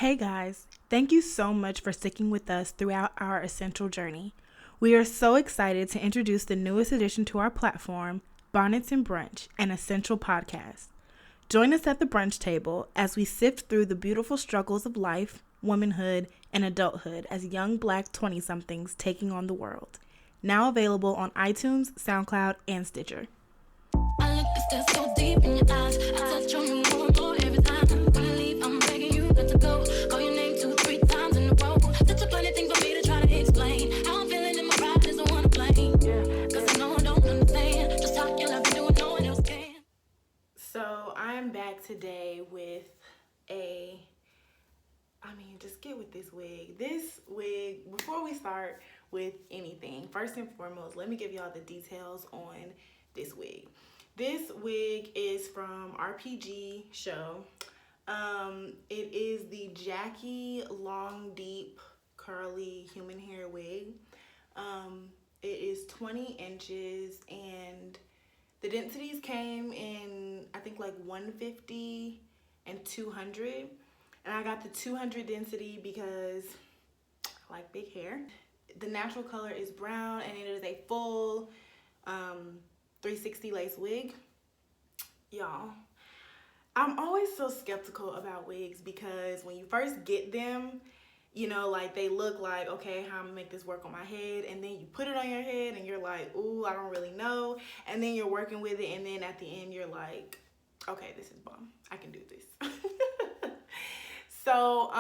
Hey guys, thank you so much for sticking with us throughout our essential journey. We are so excited to introduce the newest addition to our platform, Bonnets Brunch, an essential podcast. Join us at the brunch table as we sift through the beautiful struggles of life, womanhood, and adulthood as young Black 20-somethings taking on the world. Now available on iTunes, Soundcloud, and Stitcher. I look still so deep in your eyes. I touch on you more and more every time. When you leave, I'm begging you not to go. Call your name 2-3 times in a row. Such a funny thing for me to try to explain. How I'm feeling in my pride is the one to blame. Cause I know I don't understand just how you love me doing no one else can. So I'm back today with just get with this wig. This wig, before we start with anything, first and foremost, let me give y'all the details on this wig. This wig is from RPGshow. It is the Jackie long, deep, curly human hair wig. It is 20 inches and the densities came in, I think, like 150 and 200. And I got the 200 density because I like big hair. The natural color is brown and it is a full 360 lace wig. Y'all, I'm always so skeptical about wigs because when you first get them, you know, like they look like, okay, how I'm gonna make this work on my head, and then you put it on your head and you're like, ooh, I don't really know, and then you're working with it, and then at the end you're like, okay, this is bomb, I can do this. So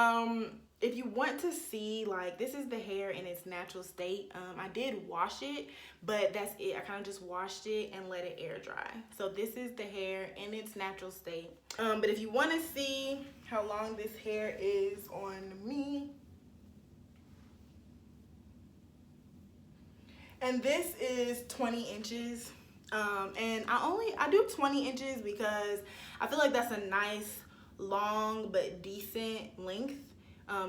if you want to see, like, this is the hair in its natural state. I did wash it, but that's it. I kind of just washed it and let it air dry. So this is the hair in its natural state. But if you want to see how long this hair is on me, and this is 20 inches. And I do 20 inches because I feel like that's a nice long but decent length,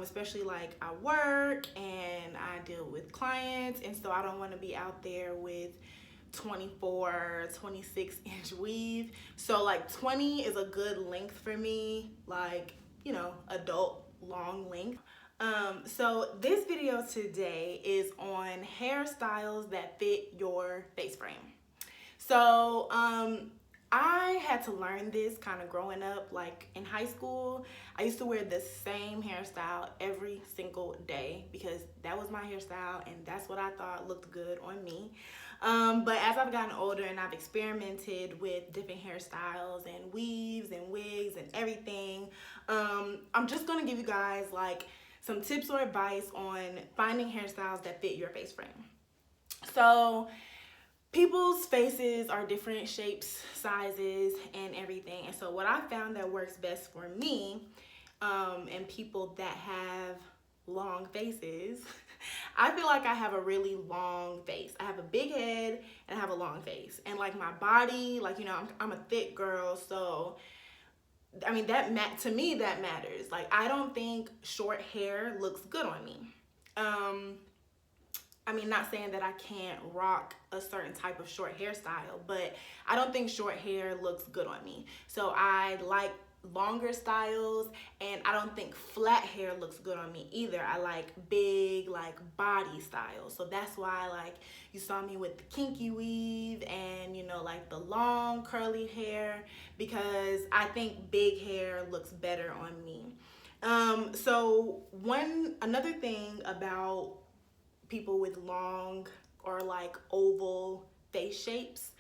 especially like I work and I deal with clients, and so I don't want to be out there with 24, 26 inch weave. So like 20 is a good length for me, like, you know, adult long length. So this video today is on hairstyles that fit your face frame. So I had to learn this kind of growing up. Like in high school, I used to wear the same hairstyle every single day because that was my hairstyle and that's what I thought looked good on me. But as I've gotten older and I've experimented with different hairstyles and weaves and wigs and everything, I'm just gonna give you guys like some tips or advice on finding hairstyles that fit your face frame. So people's faces are different shapes, sizes, and everything. And so what I found that works best for me, and people that have long faces, I feel like I have a really long face. I have a big head and I have a long face. And like my body, like, you know, I'm a thick girl, so I mean, to me that matters. Like, I don't think short hair looks good on me. I mean, not saying that I can't rock a certain type of short hairstyle, but I don't think short hair looks good on me. So I like longer styles, and I don't think flat hair looks good on me either. I like big, like body styles. So that's why, like, you saw me with the kinky weave and, you know, like the long curly hair, because I think big hair looks better on me. So another thing about people with long or like oval face shapes,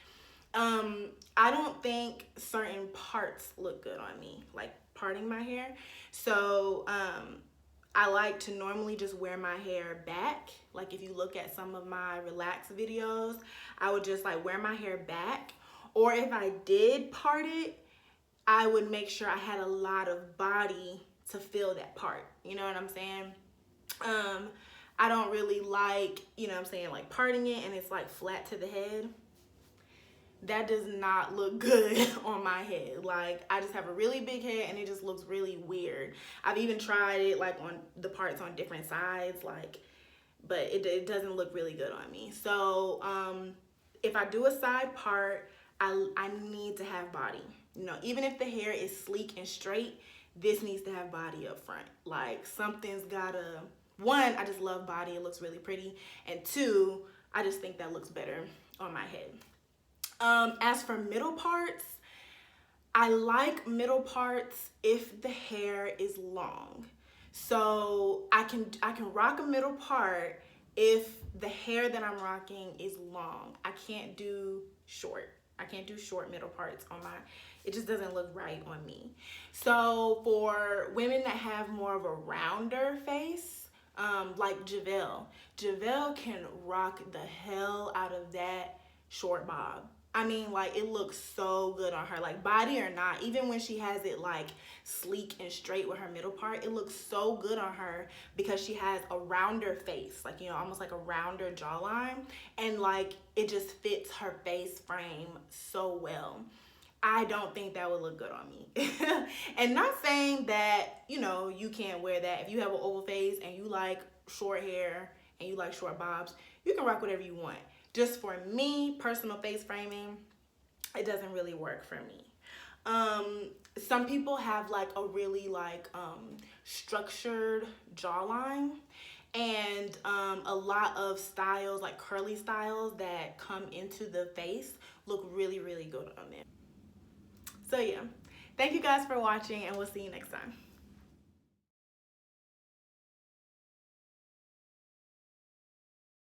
I don't think certain parts look good on me, like parting my hair. So I like to normally just wear my hair back. Like if you look at some of my relaxed videos, I would just like wear my hair back, or if I did part it, I would make sure I had a lot of body to fill that part, you know what I'm saying? I don't really like, you know what I'm saying, like parting it and it's like flat to the head. That does not look good on my head. Like, I just have a really big head and it just looks really weird. I've even tried it like on the parts on different sides, like, but it doesn't look really good on me. So if I do a side part, I need to have body. You know, even if the hair is sleek and straight, this needs to have body up front. Like, something's gotta, one, I just love body, it looks really pretty, and two, I just think that looks better on my head. As for middle parts, I like middle parts if the hair is long. So I can rock a middle part if the hair that I'm rocking is long. I can't do short. I can't do short middle parts on my, it just doesn't look right on me. So for women that have more of a rounder face, like Javelle can rock the hell out of that short bob. I mean, like, it looks so good on her, like, body or not. Even when she has it like sleek and straight with her middle part, it looks so good on her because she has a rounder face, like, you know, almost like a rounder jawline, and like it just fits her face frame so well. I don't think that would look good on me. And not saying that, you know, you can't wear that. If you have an oval face and you like short hair and you like short bobs, you can rock whatever you want. Just for me, personal face framing, it doesn't really work for me. Some people have like a really like structured jawline, and a lot of styles, like curly styles that come into the face, look really, really good on them. So yeah, thank you guys for watching, and we'll see you next time.